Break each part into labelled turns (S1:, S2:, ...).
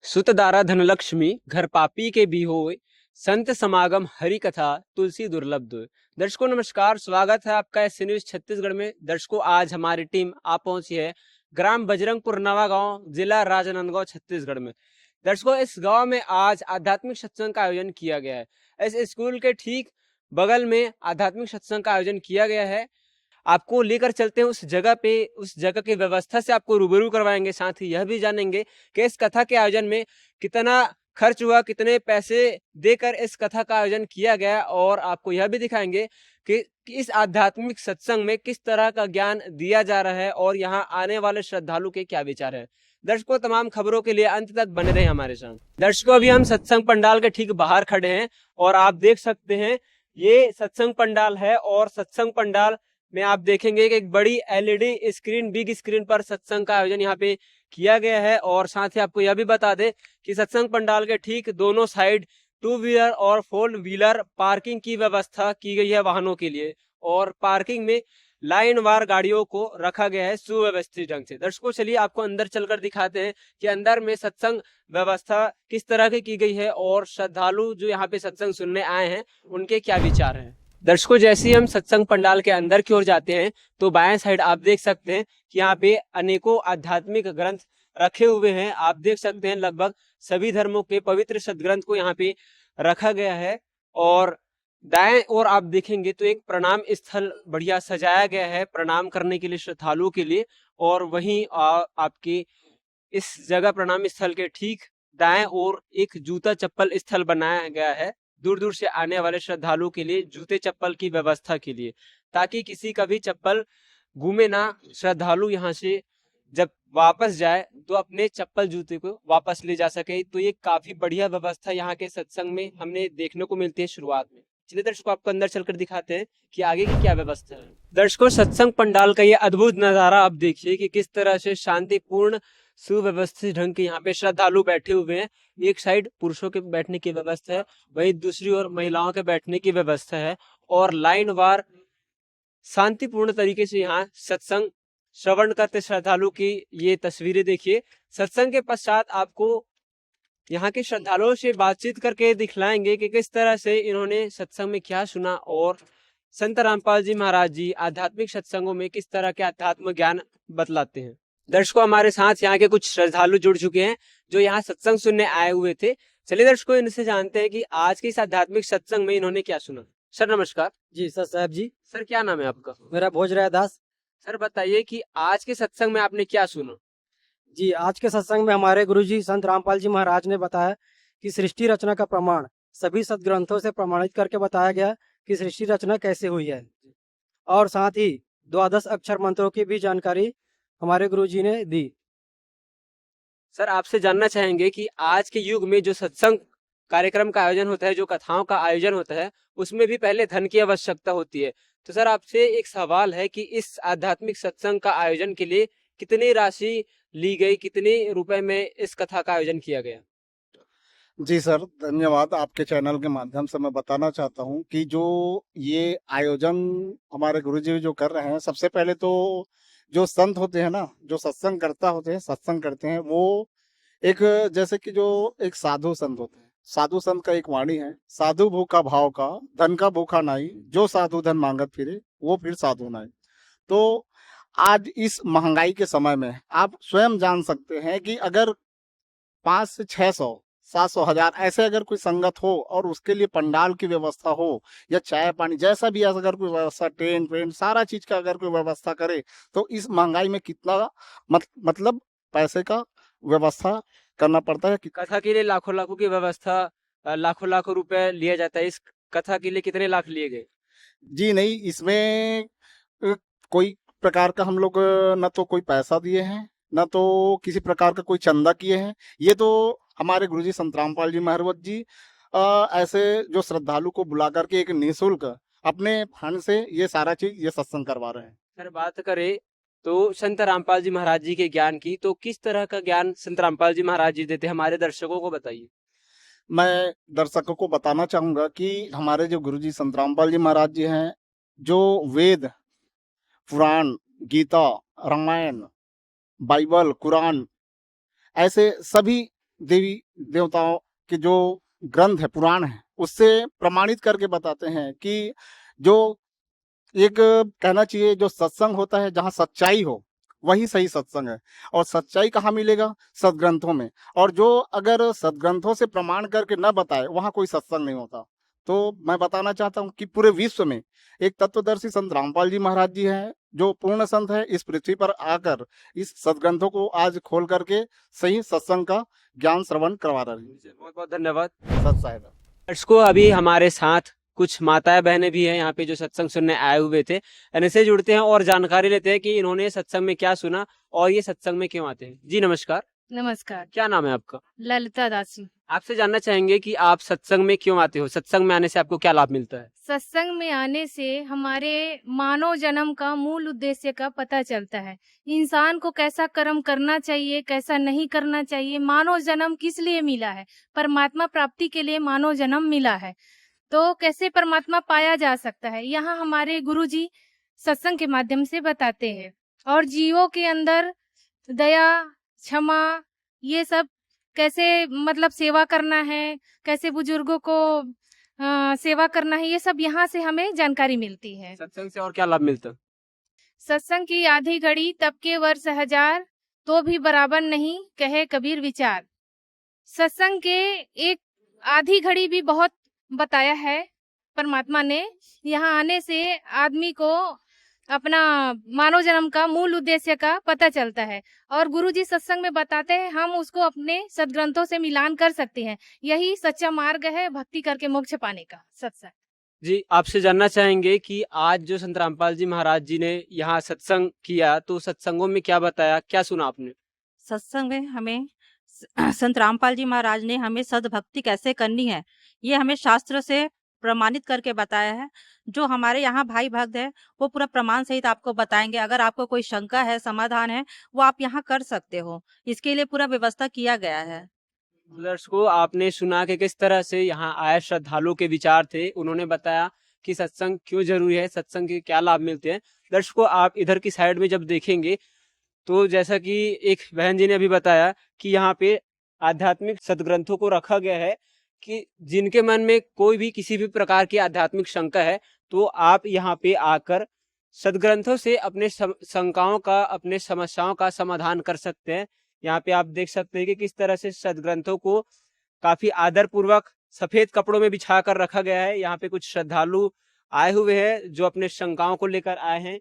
S1: सुतदारा धनलक्ष्मी घर पापी के भी होय, संत समागम हरि कथा तुलसी दुर्लभ दोय। दर्शकों नमस्कार, स्वागत है आपका एस न्यूज छत्तीसगढ़ में। दर्शकों आज हमारी टीम आ पहुंची है ग्राम बजरंगपुर नवा गांव, जिला राजनांदगांव, छत्तीसगढ़ में। दर्शकों इस गांव में आज आध्यात्मिक सत्संग का आयोजन किया गया है। इस स्कूल के ठीक बगल में आध्यात्मिक सत्संग का आयोजन किया गया है। आपको लेकर चलते हैं उस जगह पे, उस जगह की व्यवस्था से आपको रूबरू करवाएंगे। साथ ही यह भी जानेंगे कि इस कथा के आयोजन में कितना खर्च हुआ, कितने पैसे देकर इस कथा का आयोजन किया गया, और आपको यह भी दिखाएंगे कि इस आध्यात्मिक सत्संग में किस तरह का ज्ञान दिया जा रहा है और यहाँ आने वाले श्रद्धालु के क्या विचार है। दर्शकों तमाम खबरों के लिए अंत तक बने रहे हमारे साथ। दर्शकों अभी हम सत्संग पंडाल के ठीक बाहर खड़े हैं और आप देख सकते हैं ये सत्संग पंडाल है, और सत्संग पंडाल में आप देखेंगे कि एक बड़ी एलईडी स्क्रीन, बिग स्क्रीन पर सत्संग का आयोजन यहाँ पे किया गया है। और साथ ही आपको यह भी बता दें कि सत्संग पंडाल के ठीक दोनों साइड 2 व्हीलर और 4 व्हीलर पार्किंग की व्यवस्था की गई है वाहनों के लिए, और पार्किंग में लाइन वार गाड़ियों को रखा गया है सुव्यवस्थित ढंग से। दर्शकों चलिए आपको अंदर चलकर दिखाते हैं कि अंदर में सत्संग व्यवस्था किस तरह की गई है और श्रद्धालु जो यहाँ पे सत्संग सुनने आए हैं उनके क्या विचार हैं। दर्शकों जैसे ही हम सत्संग पंडाल के अंदर की ओर जाते हैं तो बाएं साइड आप देख सकते हैं कि यहाँ पे अनेकों आध्यात्मिक ग्रंथ रखे हुए हैं। आप देख सकते हैं लगभग सभी धर्मों के पवित्र सदग्रंथ को यहाँ पे रखा गया है। और दाएं ओर आप देखेंगे तो एक प्रणाम स्थल बढ़िया सजाया गया है प्रणाम करने के लिए, श्रद्धालुओं के लिए। और वहीं आपके इस जगह प्रणाम स्थल के ठीक दाएं ओर एक जूता चप्पल स्थल बनाया गया है दूर दूर से आने वाले श्रद्धालुओं के लिए, जूते चप्पल की व्यवस्था के लिए, ताकि किसी का भी चप्पल घूमे ना। श्रद्धालु यहाँ से जब वापस जाए तो अपने चप्पल जूते को वापस ले जा सके। तो ये काफी बढ़िया व्यवस्था यहाँ के सत्संग में हमें देखने को मिलती है शुरुआत में। चलिए दर्शकों आपको अंदर चलकर दिखाते हैं कि आगे की क्या व्यवस्था है। दर्शकों सत्संग पंडाल का ये अद्भुत नजारा आप देखिए कि किस तरह से शांतिपूर्ण सुव्यवस्थित ढंग के यहाँ पे श्रद्धालु बैठे हुए हैं। एक साइड पुरुषों के बैठने की व्यवस्था है, वहीं दूसरी ओर महिलाओं के बैठने की व्यवस्था है, और लाइन वार शांतिपूर्ण तरीके से यहाँ सत्संग श्रवण करते श्रद्धालु की ये तस्वीरें देखिए। सत्संग के पश्चात आपको यहाँ के श्रद्धालुओं से बातचीत करके दिखलाएंगे कि किस तरह से इन्होंने सत्संग में क्या सुना और संत रामपाल जी महाराज जी आध्यात्मिक सत्संगों में किस तरह के आध्यात्म ज्ञान बतलाते हैं। दर्शकों हमारे साथ यहाँ के कुछ श्रद्धालु जुड़ चुके हैं जो यहाँ सत्संग सुनने आए हुए थे। चलिए दर्शकों इनसे जानते हैं कि आज के इस आध्यात्मिक सत्संग में इन्होंने क्या सुना। सर नमस्कार।
S2: जी सर साहब जी।
S1: सर क्या नाम है आपका?
S2: मेरा भोजराय दास।
S1: सर बताइए कि आज के सत्संग में आपने क्या सुना?
S2: जी आज के सत्संग में हमारे गुरुजी संत रामपाल जी महाराज ने बताया कि सृष्टि रचना का प्रमाण सभी सदग्रंथों से प्रमाणित करके बताया गया कि सृष्टि रचना कैसे हुई है, और साथ ही 12 अक्षर मंत्रों की भी जानकारी हमारे गुरुजी ने दी।
S1: सर आपसे जानना चाहेंगे कि आज के युग में जो सत्संग कार्यक्रम का आयोजन होता है, जो कथाओं का आयोजन होता है, उसमें भी पहले धन की आवश्यकता होती है। तो सर आपसे एक सवाल है कि इस आध्यात्मिक सत्संग का आयोजन के लिए कितनी राशि ली गई, कितने रुपए में इस कथा का आयोजन किया गया?
S3: जी सर धन्यवाद। आपके चैनल के माध्यम से मैं बताना चाहता हूं कि जो ये आयोजन हमारे गुरुजी जो कर रहे हैं, सबसे पहले तो जो संत होते हैं ना, जो सत्संग करता होते हैं, सत्संग करते हैं, वो एक जैसे कि जो एक साधु संत होते हैं, साधु संत का एक वाणी है, साधु भूखा भाव का धन का भूखा नाई, जो साधु धन मांगत फिरे वो फिर साधु नाई। तो आज इस महंगाई के समय में आप स्वयं जान सकते हैं कि अगर 500 से 600 700 1000 ऐसे अगर कोई संगत हो और उसके लिए पंडाल की व्यवस्था हो या चाय पानी जैसा भी अगर कोई व्यवस्था, टेंट वेंट सारा चीज का अगर कोई व्यवस्था करे, तो इस महंगाई में कितना मतलब पैसे का व्यवस्था करना पड़ता है।
S1: कथा के लिए लाखों लाखों की व्यवस्था, लाखों लाखों रुपए लिया जाता है। इस कथा के लिए कितने लाख लिए गए?
S3: जी नहीं, इसमें कोई प्रकार का हम लोग न तो कोई पैसा दिए हैं, न तो किसी प्रकार का कोई चंदा किए हैं। ये तो हमारे गुरुजी संत रामपाल जी महाराज जी ऐसे जो श्रद्धालु को बुला करके एक निःशुल्क अपने फंड से ये सारा चीज ये सत्संग करवा रहे हैं।
S1: सर बात करें तो संत रामपाल जी महाराज जी के ज्ञान की, तो किस तरह का ज्ञान संत रामपाल जी महाराज जी देते, हमारे दर्शकों को बताइए।
S3: मैं दर्शकों को बताना चाहूंगा कि हमारे जो गुरुजी संत रामपाल जी महाराज जी हैं, जो वेद, पुराण, गीता, रामायण, बाइबल, कुरान ऐसे सभी देवी देवताओं के जो ग्रंथ है, पुराण है, उससे प्रमाणित करके बताते हैं कि जो एक कहना चाहिए जो सत्संग होता है जहाँ सच्चाई हो वही सही सत्संग है। और सच्चाई कहाँ मिलेगा? सदग्रंथों में। और जो अगर सदग्रंथों से प्रमाण करके न बताए वहाँ कोई सत्संग नहीं होता। तो मैं बताना चाहता हूँ कि पूरे विश्व में एक तत्वदर्शी संत रामपाल जी महाराज जी हैं जो पूर्ण संत है, इस पृथ्वी पर आकर इस सदग्रंथों को आज खोल करके सही सत्संग का ज्ञान श्रवण करवा रहे हैं।
S1: बहुत बहुत धन्यवाद।
S3: सत साहिब।
S1: दर्शकों, अभी हमारे साथ कुछ माताएं बहनें भी हैं यहाँ पे जो सत्संग सुनने आए हुए थे। इनसे जुड़ते हैं और जानकारी लेते हैं कि इन्होंने सत्संग में क्या सुना और ये सत्संग में क्यों आते हैं। जी नमस्कार,
S4: नमस्कार।
S1: क्या नाम है आपका?
S4: ललिता दासी।
S1: आपसे जानना चाहेंगे कि आप सत्संग में क्यों आते हो, सत्संग में आने से आपको क्या लाभ मिलता है?
S4: सत्संग में आने से हमारे मानव जन्म का मूल उद्देश्य का पता चलता है। इंसान को कैसा कर्म करना चाहिए, कैसा नहीं करना चाहिए। मानव जन्म किस लिए मिला है? परमात्मा प्राप्ति के लिए मानव जन्म मिला है। तो कैसे परमात्मा पाया जा सकता है, यहाँ हमारे गुरुजी सत्संग के माध्यम से बताते हैं। और जीवों के अंदर दया, क्षमा, ये सब कैसे मतलब सेवा करना है, कैसे बुजुर्गों को सेवा करना है, ये सब यहाँ से हमें जानकारी मिलती है।
S1: सत्संग से और क्या लाभ मिलता है?
S4: सत्संग की आधी घड़ी तब के वर्ष हजार, तो भी बराबर नहीं कहे कबीर विचार। सत्संग के एक आधी घड़ी भी बहुत बताया है परमात्मा ने। यहाँ आने से आदमी को अपना मानव जन्म का मूल उद्देश्य का पता चलता है। और गुरुजी सत्संग में बताते हैं, हम उसको अपने सदग्रंथों से मिलान कर सकते हैं। यही सच्चा मार्ग है भक्ति करके मोक्ष पाने का, सत्संग।
S1: जी, आपसे जानना चाहेंगे कि आज जो संत रामपाल जी महाराज जी ने यहाँ सत्संग किया, तो सत्संगों में क्या बताया, क्या सुना आपने?
S5: सत्संग में हमें संत रामपाल जी महाराज ने हमें सद्भक्ति कैसे करनी है ये हमें शास्त्र से प्रमाणित करके बताया है। जो हमारे यहाँ भाई भक्त है वो पूरा प्रमाण सहित आपको बताएंगे। अगर आपको कोई शंका है, समाधान है, वो आप यहाँ कर सकते हो। इसके लिए पूरा व्यवस्था किया गया है।
S1: दर्शकों, आपने सुना कि किस तरह से यहाँ आए श्रद्धालुओं के विचार थे। उन्होंने बताया कि सत्संग क्यों जरूरी है, सत्संग के क्या लाभ मिलते हैं। दर्शकों, आप इधर की साइड में जब देखेंगे तो जैसा कि एक बहन जी ने अभी बताया कि यहाँ पे आध्यात्मिक सदग्रंथों को रखा गया है कि जिनके मन में कोई भी किसी भी प्रकार की आध्यात्मिक शंका है तो आप यहाँ पे आकर सदग्रंथों से अपने शंकाओं का, अपने समस्याओं का समाधान कर सकते हैं। यहाँ पे आप देख सकते हैं कि किस तरह से सदग्रंथों को काफी आदर पूर्वक सफेद कपड़ों में बिछा कर रखा गया है। यहाँ पे कुछ श्रद्धालु आए हुए हैं जो अपने शंकाओं को लेकर आए हैं।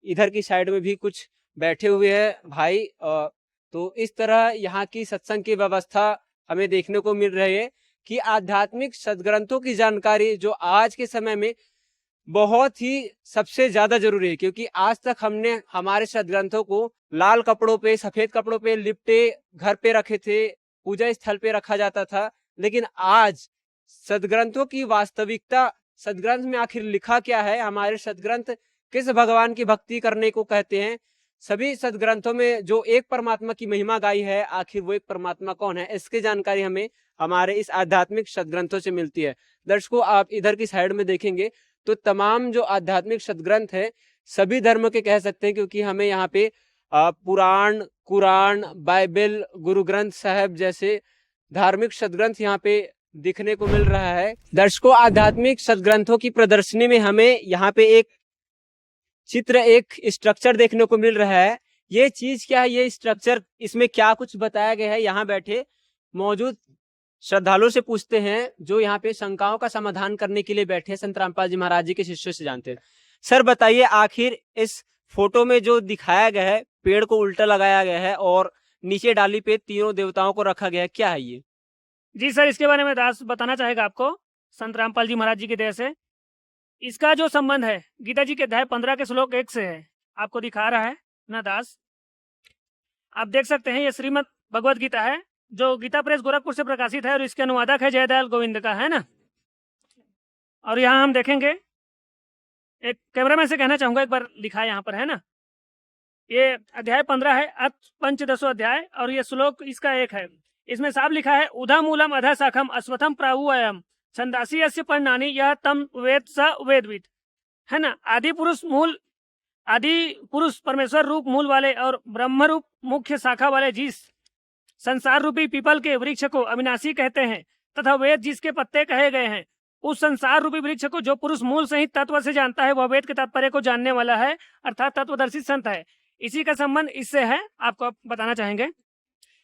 S1: इधर की साइड में भी कुछ बैठे हुए हैं भाई। तो इस तरह यहाँ की सत्संग की व्यवस्था हमें देखने को मिल रही है कि आध्यात्मिक सदग्रंथों की जानकारी जो आज के समय में बहुत ही सबसे ज्यादा जरूरी है, क्योंकि आज तक हमने हमारे सदग्रंथों को लाल कपड़ों पे, सफेद कपड़ों पे लिपटे घर पे रखे थे, पूजा स्थल पे रखा जाता था। लेकिन आज सदग्रंथों की वास्तविकता, सदग्रंथ में आखिर लिखा क्या है, हमारे सदग्रंथ किस भगवान की भक्ति करने को कहते हैं, सभी सदग्रंथों में जो एक परमात्मा की महिमा गाई है, आखिर वो एक परमात्मा कौन है, इसकी जानकारी हमें हमारे इस आध्यात्मिक सदग्रंथों से मिलती है। दर्शकों, आप इधर की साइड में देखेंगे तो तमाम जो आध्यात्मिक सदग्रंथ है सभी धर्म के कह सकते हैं, क्योंकि हमें यहाँ पे पुराण, कुरान, बाइबल, गुरु ग्रंथ साहब जैसे धार्मिक सदग्रंथ यहाँ पे दिखने को मिल रहा है। दर्शकों, आध्यात्मिक सदग्रंथों की प्रदर्शनी में हमें यहाँ पे एक चित्र, एक स्ट्रक्चर देखने को मिल रहा है। ये चीज क्या है, ये स्ट्रक्चर, इसमें क्या कुछ बताया गया है, यहाँ बैठे मौजूद श्रद्धालुओं से पूछते हैं जो यहाँ पे शंकाओं का समाधान करने के लिए बैठे संत रामपाल जी महाराज जी के शिष्यों से जानते हैं। सर बताइए, आखिर इस फोटो में जो दिखाया गया है, पेड़ को उल्टा लगाया गया है और नीचे डाली पे तीनों देवताओं को रखा गया है, क्या है ये?
S6: जी सर, इसके बारे में दास बताना चाहेगा आपको संत रामपाल जी महाराज जी की दया से। इसका जो संबंध है गीता जी के अध्याय 15 के श्लोक 1 से है, आपको दिखा रहा है ना दास। आप देख सकते हैं, ये श्रीमद् भगवत गीता है जो गीता प्रेस गोरखपुर से प्रकाशित है और इसके अनुवादक है जयदयाल गोविंद का, है ना। और यहाँ हम देखेंगे, एक कैमरामैन से कहना चाहूंगा एक बार दिखाए यहाँ पर, है ना। ये अध्याय 15 है, पंचदशो अध्याय, और ये श्लोक इसका 1 है। इसमें साफ लिखा है, उधा मूलम अधा शाखम अश्वत्थम प्राहुअयम् छंदासी यस्य पर्णानि यह तम वेद स वेदविद, है ना। आदि पुरुष परमेश्वर रूप मूल वाले और ब्रह्म रूप मुख्य शाखा वाले जिस संसार रूपी पीपल के वृक्ष को अविनाशी कहते हैं तथा वेद जिसके पत्ते कहे गए हैं। उस संसार रूपी वृक्ष को जो पुरुष मूल से ही तत्व से जानता है वह वेद के तात्पर्य को जानने वाला है, अर्थात तत्वदर्शी संत है। इसी का संबंध इससे है, आपको बताना चाहेंगे।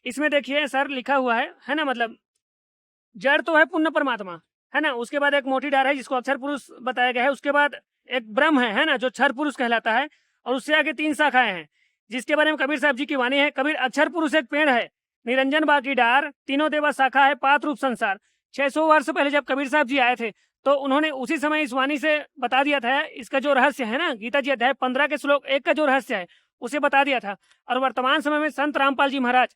S6: इसमें देखिए सर लिखा हुआ है ना, मतलब जड़ तो है पुण्य परमात्मा, है ना, उसके बाद एक मोटी डार है जिसको अक्षर पुरुष बताया गया है, उसके बाद एक ब्रह्म है ना, जो क्षर पुरुष कहलाता है, और उससे आगे 3 शाखाएं हैं जिसके बारे में कबीर साहब जी की वाणी है। कबीर अक्षर पुरुष एक पेड़ है, निरंजन बाकी डार, तीनों देवा शाखा है, पात रूप संसार। 600 वर्ष पहले जब कबीर साहब जी आए थे तो उन्होंने उसी समय इस वाणी से बता दिया था, इसका जो रहस्य है ना, गीता जी अध्याय 15 के श्लोक 1 का जो रहस्य है उसे बता दिया था। और वर्तमान समय में संत रामपाल जी महाराज,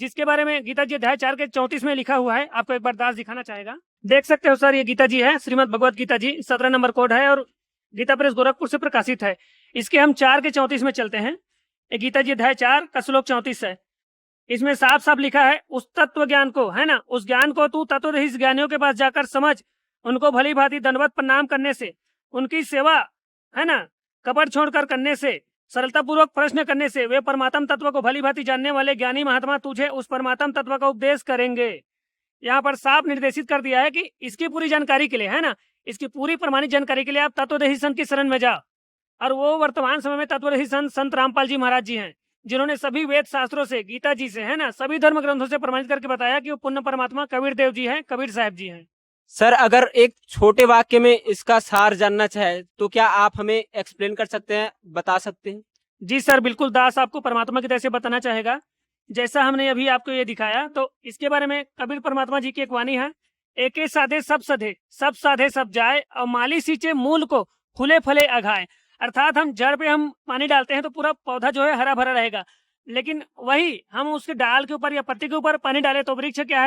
S6: जिसके बारे में गीता जी अध्याय 4 के 34 में लिखा हुआ है, आपको एक बार दास दिखाना चाहेगा। देख सकते हो सर, ये गीता जी है, श्रीमद भगवत गीता जी, 17 नंबर कोड है और गीता प्रेस गोरखपुर से प्रकाशित है। इसके हम 4 के 34 में चलते हैं। ये गीता जी अध्याय 4 का श्लोक 34 है। इसमें साफ साफ लिखा है, उस तत्व ज्ञान को, है ना, उस ज्ञान को तू तत्वरहित ज्ञानियों के पास जाकर समझ, उनको भली भांति दंडवत प्रणाम करने से, उनकी सेवा, है ना, कपट छोड़कर करने से, सरलता पूर्वक प्रश्न करने से वे परमात्म तत्व को भली भांति जानने वाले ज्ञानी महात्मा तुझे उस परमात्म तत्व का उपदेश करेंगे। यहाँ पर साफ निर्देशित कर दिया है कि इसकी पूरी जानकारी के लिए, है ना, इसकी पूरी प्रमाणित जानकारी के लिए आप तत्वदर्शी संत की शरण में जाओ। और वो वर्तमान समय में तत्वदर्शी संत रामपाल जी महाराज जी हैं, जिन्होंने सभी वेद शास्त्रों से, गीता जी से, है ना, सभी धर्म ग्रंथों से प्रमाणित करके बताया कि वो पुण्य परमात्मा कबीर देव जी हैं, कबीर साहब जी हैं।
S1: सर अगर एक छोटे वाक्य में इसका सार जानना चाहे तो क्या आप हमें एक्सप्लेन कर सकते हैं, बता सकते हैं?
S6: जी सर बिल्कुल, दास आपको परमात्मा की तरह से बताना चाहेगा। जैसा हमने अभी आपको ये दिखाया, तो इसके बारे में कबीर परमात्मा जी की एक वाणी है, एके साधे सब सधे, सब साधे सब जाए, और माली सींचे मूल को फूले फले अघाए। अर्थात हम जड़ पे हम पानी डालते हैं तो पूरा पौधा जो है हरा भरा रहेगा, लेकिन वही हम उसके डाल के ऊपर या पत्ती के ऊपर पानी डाले तो वृक्ष क्या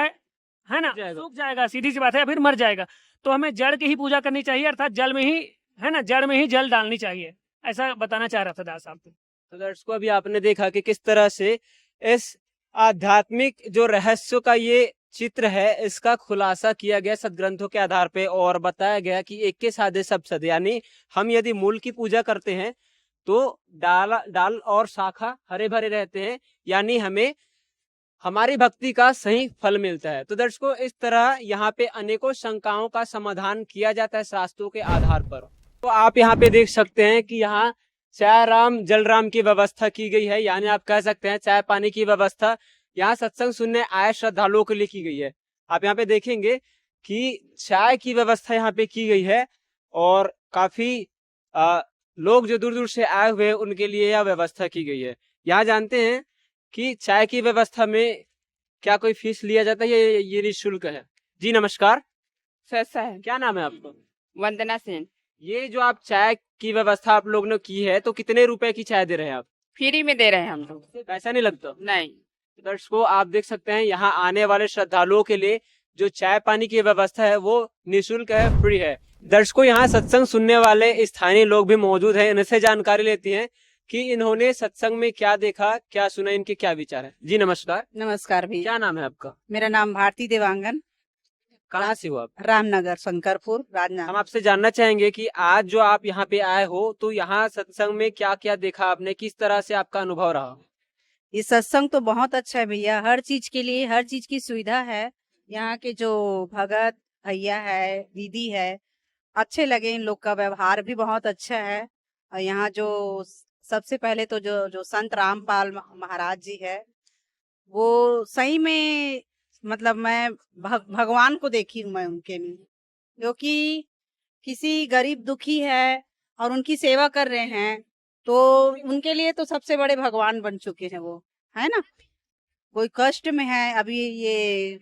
S6: है ना, सूख जाएगा, सीधी सी बात है, फिर मर जाएगा। तो हमें जड़ की ही पूजा करनी चाहिए, अर्थात जल में ही, है ना, जड़ में ही जल डालनी चाहिए। ऐसा बताना चाह रहा था दास साहब।
S1: तो दर्शकों अभी आपने देखा कि किस तरह से इस आध्यात्मिक जो रहस्य का ये चित्र है, इसका खुलासा किया गया सदग्रंथों के आधार पे, और बताया गया कि एक के साधे सब सद, यानी हम यदि मूल की पूजा करते हैं तो डाल और शाखा हरे भरे रहते हैं, यानी हमें हमारी भक्ति का सही फल मिलता है। तो दर्शकों इस तरह यहाँ पे अनेकों शंकाओं का समाधान किया जाता है शास्त्रों के आधार पर। तो आप यहाँ पे देख सकते हैं कि यहाँ चाय राम जल राम की व्यवस्था की गई है, यानी आप कह सकते हैं चाय पानी की व्यवस्था यहाँ सत्संग सुनने आए श्रद्धालुओं के लिए की गई है। आप यहाँ पे देखेंगे कि चाय की व्यवस्था यहाँ पे की गई है, और काफी लोग जो दूर दूर से आए हुए हैं उनके लिए यह व्यवस्था की गई है। यहाँ जानते हैं कि चाय की व्यवस्था में क्या कोई फीस लिया जाता है, ये निःशुल्क है? जी नमस्कार,
S7: सस्ता है।
S1: क्या नाम है आपका?
S7: वंदना सेन।
S1: ये जो आप चाय की व्यवस्था आप लोग ने की है, तो कितने रुपए की चाय दे रहे हैं आप?
S7: फ्री में दे रहे हैं हम लोग।
S1: पैसा नहीं लगता?
S7: नहीं।
S1: दर्शकों आप देख सकते हैं यहाँ आने वाले श्रद्धालुओं के लिए जो चाय पानी की व्यवस्था है वो निःशुल्क है, फ्री है। दर्शकों यहाँ सत्संग सुनने वाले स्थानीय लोग भी मौजूद हैं, इनसे जानकारी लेती हैं कि इन्होंने सत्संग में क्या देखा, क्या सुना, इनके क्या विचार है। जी नमस्कार।
S8: नमस्कार भैया।
S1: क्या नाम है आपका?
S8: मेरा नाम भारती देवांगन।
S1: कहाँ से हो आप?
S8: रामनगर, शंकरपुर, राजनाथ।
S1: हम आपसे जानना चाहेंगे कि आज जो आप यहाँ पे आए हो तो यहाँ सत्संग में क्या क्या देखा आपने, किस तरह से आपका अनुभव रहा?
S8: ये सत्संग तो बहुत अच्छा है भैया, हर चीज के लिए हर चीज की सुविधा है। यहाँ के जो भगत भैया है, दीदी है, अच्छे लगे, इन लोग का व्यवहार भी बहुत अच्छा है। और यहाँ जो सबसे पहले तो जो संत रामपाल महाराज जी है, वो सही में मतलब मैं भगवान को देखी हूँ मैं उनके में, क्योंकि किसी गरीब दुखी है और उनकी सेवा कर रहे हैं तो उनके लिए तो सबसे बड़े भगवान बन चुके हैं वो, है ना। कोई कष्ट में है, अभी ये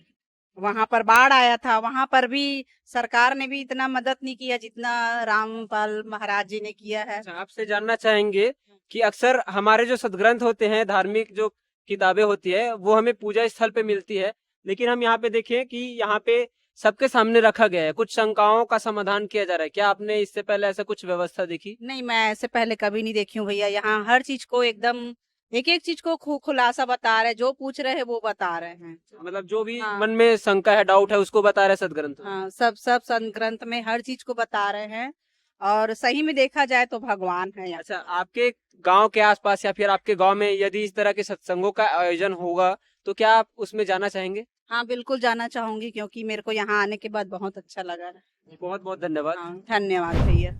S8: वहां पर बाढ़ आया था, वहां पर भी सरकार ने भी इतना मदद नहीं किया जितना रामपाल महाराज जी ने किया है।
S1: आपसे जानना चाहेंगे कि अक्सर हमारे जो सदग्रंथ होते हैं, धार्मिक जो किताबें होती है, वो हमें पूजा स्थल पे मिलती है, लेकिन हम यहाँ पे देखें कि यहाँ पे सबके सामने रखा गया है, कुछ शंकाओं का समाधान किया जा रहा है। क्या आपने इससे पहले ऐसा कुछ व्यवस्था देखी?
S8: नहीं, मैं ऐसे पहले कभी नहीं देखी हूँ भैया। यहाँ हर चीज को एकदम एक एक चीज को खुलासा बता रहे, जो पूछ रहे हैं वो बता रहे हैं।
S1: मतलब जो भी
S8: हाँ।
S1: मन में शंका है, डाउट है, उसको बता रहे सदग्रंथ।
S8: हाँ, सब संत में हर चीज को बता रहे हैं, और सही में देखा जाए तो भगवान है यहाँ।
S1: अच्छा, आपके गांव के आसपास या फिर आपके गांव में यदि इस तरह के सत्संगों का आयोजन होगा तो क्या आप उसमें जाना चाहेंगे?
S8: हाँ बिल्कुल जाना चाहूंगी, क्योंकि मेरे को यहाँ आने के बाद बहुत अच्छा लगा है।
S1: बहुत बहुत धन्यवाद।
S8: हाँ, धन्यवाद भैया।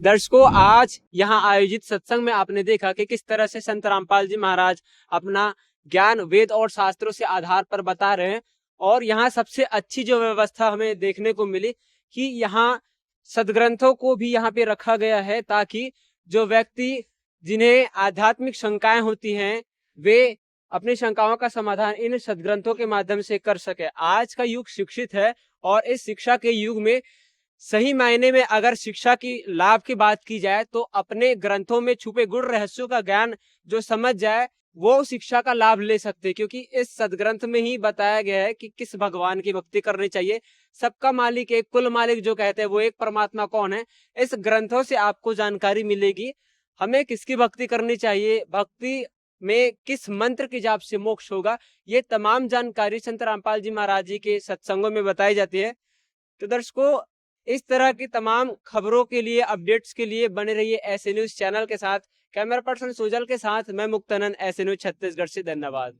S1: दर्शकों, आज यहाँ आयोजित सत्संग में आपने देखा कि किस तरह से संत रामपाल जी महाराज अपना ज्ञान वेद और शास्त्रों से आधार पर बता रहे हैं। और यहाँ सबसे अच्छी जो व्यवस्था हमें देखने को मिली कि यहाँ सदग्रंथों को भी यहाँ पे रखा गया है, ताकि जो व्यक्ति जिन्हें आध्यात्मिक शंकाएं होती हैं वे अपनी शंकाओं का समाधान इन सदग्रंथों के माध्यम से कर सके। आज का युग शिक्षित है और इस शिक्षा के युग में सही मायने में अगर शिक्षा की लाभ की बात की जाए तो अपने ग्रंथों में छुपे गुण रहस्यों का ज्ञान जो समझ जाए वो शिक्षा का लाभ ले सकते, क्योंकि इस सदग्रंथ में ही बताया गया है कि किस भगवान की भक्ति करनी चाहिए। सबका मालिक एक, कुल मालिक जो कहते हैं वो एक परमात्मा कौन है, इस ग्रंथों से आपको जानकारी मिलेगी। हमें किसकी भक्ति करनी चाहिए, भक्ति में किस मंत्र के जाप से मोक्ष होगा, ये तमाम जानकारी संत रामपाल जी महाराज जी के सत्संगों में बताई जाती है। तो दर्शकों, इस तरह की तमाम खबरों के लिए, अपडेट्स के लिए बने रहिए ऐसे न्यूज चैनल के साथ। कैमरा पर्सन सुजल के साथ मैं मुक्तानंद, ऐसे न्यूज छत्तीसगढ़ से। धन्यवाद।